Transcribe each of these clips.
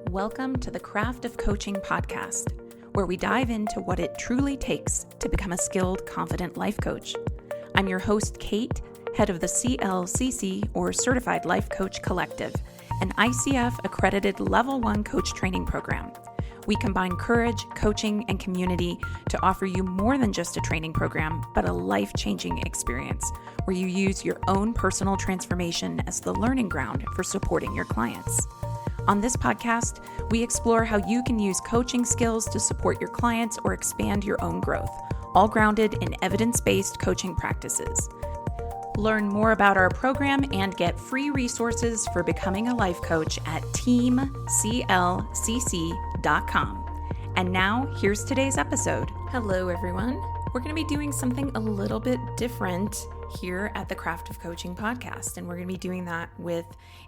Welcome to the Craft of Coaching podcast, where we dive into what it truly takes to become a skilled, confident life coach. I'm your host, Kate, head of the CLCC, or Certified Life Coach Collective, an ICF-Accredited Level 1 coach training program. We combine courage, coaching, and community to offer you more than just a training program, but a life-changing experience where you use your own personal transformation as the learning ground for supporting your clients. On this podcast, we explore how you can use coaching skills to support your clients or expand your own growth, all grounded in evidence-based coaching practices. Learn more about our program and get free resources for becoming a life coach at teamclcc.com. And now, here's today's episode. Hello, everyone. We're going to be doing something a little bit different here at the Craft of Coaching podcast, and we're going to be doing that with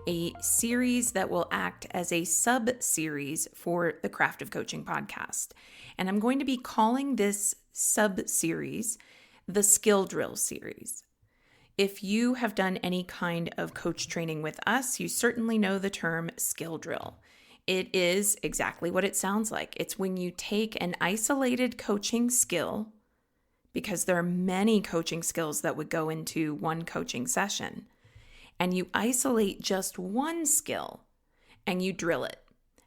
a series that will act as a sub-series for the Craft of Coaching podcast. And I'm going to be calling this sub-series the Skill Drill series. If you have done any kind of coach training with us, you certainly know the term skill drill. It is exactly what it sounds like. It's when you take an isolated coaching skill, because there are many coaching skills that would go into one coaching session, and you isolate just one skill and you drill it.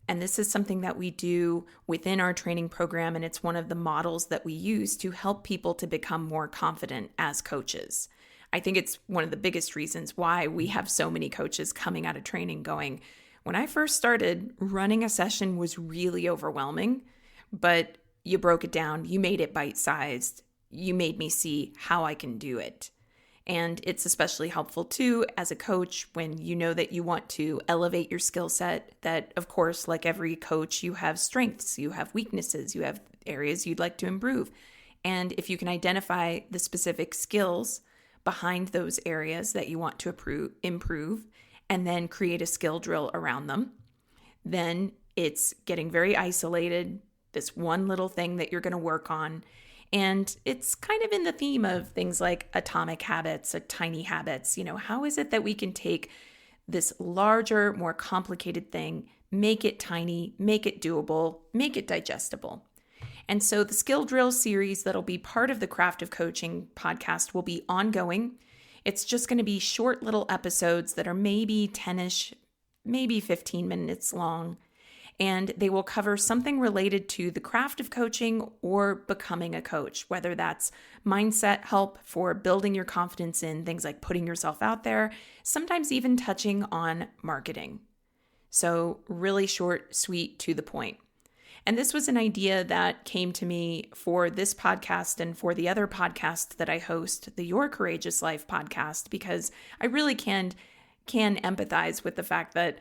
And this is something that we do within our training program, and it's one of the models that we use to help people to become more confident as coaches. I think it's one of the biggest reasons why we have so many coaches coming out of training going, when I first started, running a session was really overwhelming, but you broke it down, you made it bite-sized, you made me see how I can do it. And it's especially helpful too as a coach when you know that you want to elevate your skill set, that of course, like every coach, you have strengths, you have weaknesses, you have areas you'd like to improve. And if you can identify the specific skills behind those areas that you want to improve, and then create a skill drill around them, then it's getting very isolated, this one little thing that you're going to work on. And it's kind of in the theme of things like atomic habits or tiny habits. You know, how is it that we can take this larger, more complicated thing, make it tiny, make it doable, make it digestible? And so the Skill Drill series that'll be part of the Craft of Coaching podcast will be ongoing. It's just going to be short little episodes that are maybe 10-ish, maybe 15 minutes long. And they will cover something related to the craft of coaching or becoming a coach, whether that's mindset help for building your confidence in things like putting yourself out there, sometimes even touching on marketing. So really short, sweet, to the point. And this was an idea that came to me for this podcast and for the other podcast that I host, the Your Courageous Life podcast, because I really can empathize with the fact that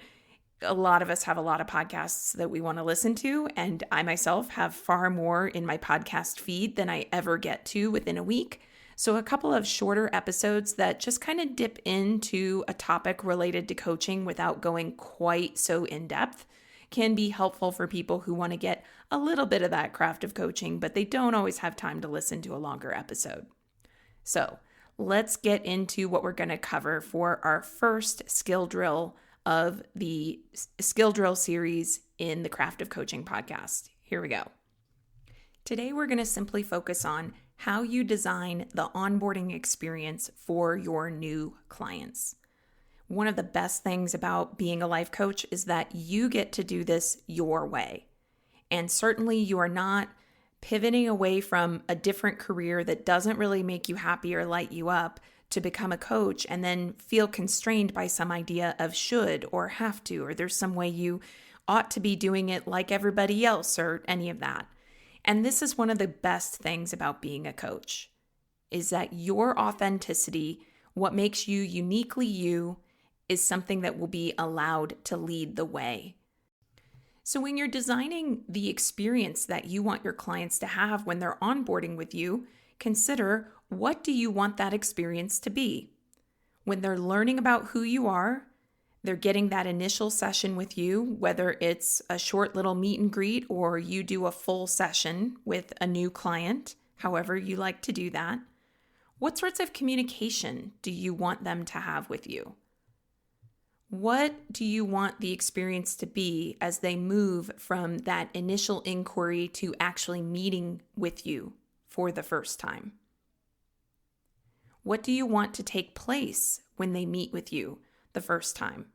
a lot of us have a lot of podcasts that we want to listen to, and I myself have far more in my podcast feed than I ever get to within a week. So a couple of shorter episodes that just kind of dip into a topic related to coaching without going quite so in-depth can be helpful for people who want to get a little bit of that craft of coaching, but they don't always have time to listen to a longer episode. So let's get into what we're going to cover for our first skill drill of the Skill Drill series in the Craft of Coaching podcast. Here we go. Today, we're going to simply focus on how you design the onboarding experience for your new clients. One of the best things about being a life coach is that you get to do this your way. And certainly you are not pivoting away from a different career that doesn't really make you happy or light you up to become a coach and then feel constrained by some idea of should or have to, or there's some way you ought to be doing it like everybody else or any of that. And this is one of the best things about being a coach, is that your authenticity, what makes you uniquely you, is something that will be allowed to lead the way. So when you're designing the experience that you want your clients to have when they're onboarding with you, consider, what do you want that experience to be? When they're learning about who you are, they're getting that initial session with you, whether it's a short little meet and greet or you do a full session with a new client, however you like to do that. What sorts of communication do you want them to have with you? What do you want the experience to be as they move from that initial inquiry to actually meeting with you for the first time? What do you want to take place when they meet with you the first time?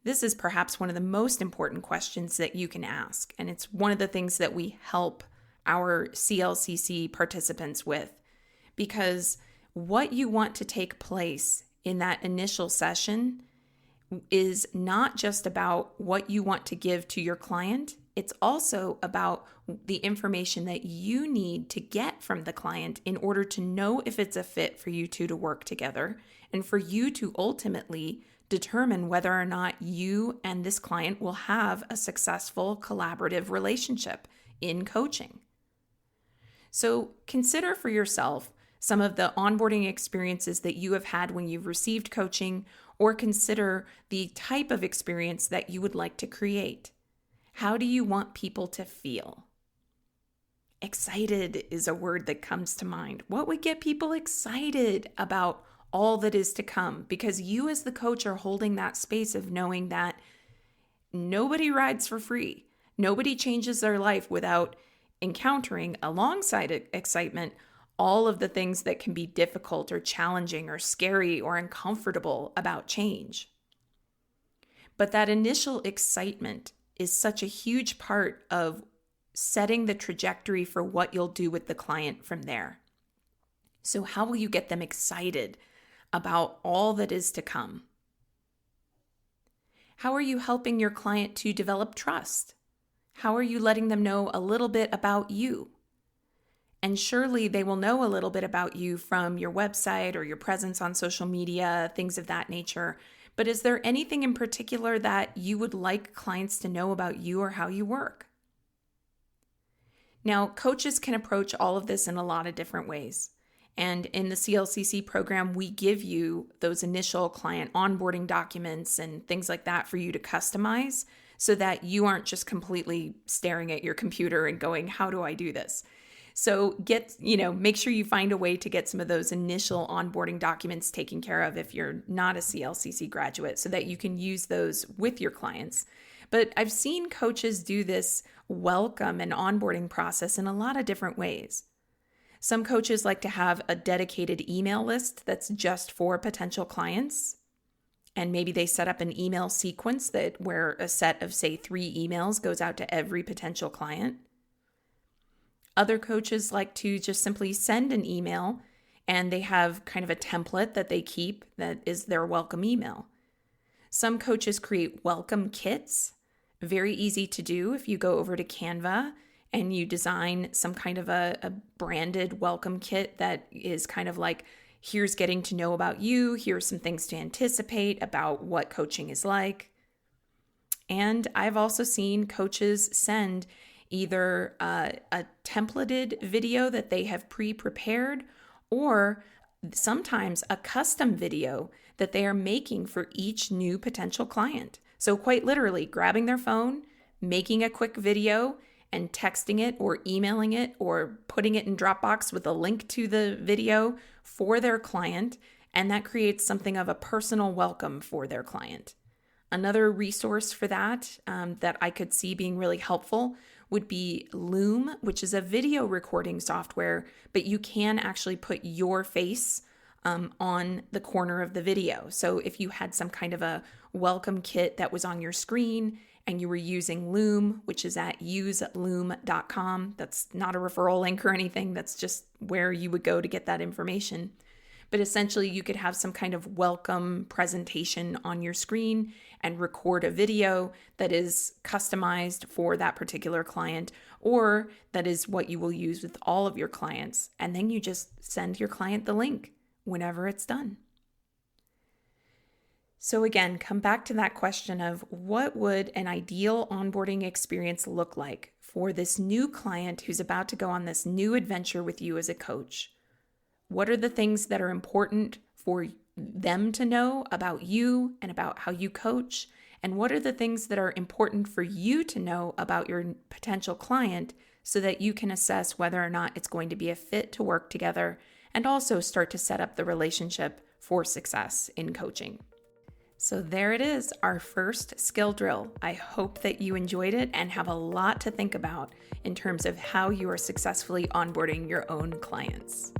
This is perhaps one of the most important questions that you can ask, and it's one of the things that we help our CLCC participants with, because what you want to take place in that initial session is not just about what you want to give to your client. It's also about the information that you need to get from the client in order to know if it's a fit for you two to work together, and for you to ultimately determine whether or not you and this client will have a successful collaborative relationship in coaching. So consider for yourself some of the onboarding experiences that you have had when you've received coaching, or consider the type of experience that you would like to create. How do you want people to feel? Excited is a word that comes to mind. What would get people excited about all that is to come? Because you as the coach are holding that space of knowing that nobody rides for free. Nobody changes their life without encountering, alongside excitement, all of the things that can be difficult or challenging or scary or uncomfortable about change. But that initial excitement is such a huge part of setting the trajectory for what you'll do with the client from there. So how will you get them excited about all that is to come? How are you helping your client to develop trust? How are you letting them know a little bit about you? And surely they will know a little bit about you from your website or your presence on social media, things of that nature. But is there anything in particular that you would like clients to know about you or how you work? Now, coaches can approach all of this in a lot of different ways. And in the CLCC program, we give you those initial client onboarding documents and things like that for you to customize, so that you aren't just completely staring at your computer and going, how do I do this? So make sure you find a way to get some of those initial onboarding documents taken care of if you're not a CLCC graduate, so that you can use those with your clients. But I've seen coaches do this welcome and onboarding process in a lot of different ways. Some coaches like to have a dedicated email list that's just for potential clients. And maybe they set up an email sequence where a set of, say, 3 emails goes out to every potential client. Other coaches like to just simply send an email, and they have kind of a template that they keep that is their welcome email. Some coaches create welcome kits, very easy to do if you go over to Canva and you design some kind of a branded welcome kit that is kind of like, here's getting to know about you, here's some things to anticipate about what coaching is like. And I've also seen coaches send either a templated video that they have pre-prepared, or sometimes a custom video that they are making for each new potential client. So quite literally grabbing their phone, making a quick video, and texting it or emailing it or putting it in Dropbox with a link to the video for their client. And that creates something of a personal welcome for their client. Another resource for that that I could see being really helpful would be Loom, which is a video recording software, but you can actually put your face on the corner of the video. So if you had some kind of a welcome kit that was on your screen and you were using Loom, which is at useloom.com, that's not a referral link or anything, that's just where you would go to get that information. But essentially you could have some kind of welcome presentation on your screen and record a video that is customized for that particular client, or that is what you will use with all of your clients. And then you just send your client the link whenever it's done. So again, come back to that question of what would an ideal onboarding experience look like for this new client who's about to go on this new adventure with you as a coach? What are the things that are important for them to know about you and about how you coach? And what are the things that are important for you to know about your potential client so that you can assess whether or not it's going to be a fit to work together, and also start to set up the relationship for success in coaching? So there it is, our first skill drill. I hope that you enjoyed it and have a lot to think about in terms of how you are successfully onboarding your own clients.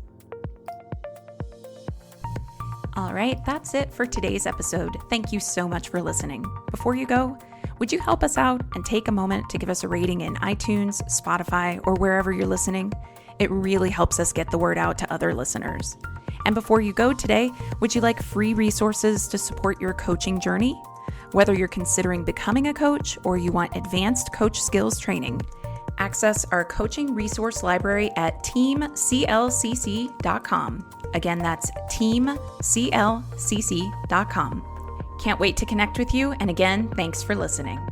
All right, that's it for today's episode. Thank you so much for listening. Before you go, would you help us out and take a moment to give us a rating in iTunes, Spotify, or wherever you're listening? It really helps us get the word out to other listeners. And before you go today, would you like free resources to support your coaching journey? Whether you're considering becoming a coach or you want advanced coach skills training, access our coaching resource library at teamclcc.com. Again, that's teamclcc.com. Can't wait to connect with you. And again, thanks for listening.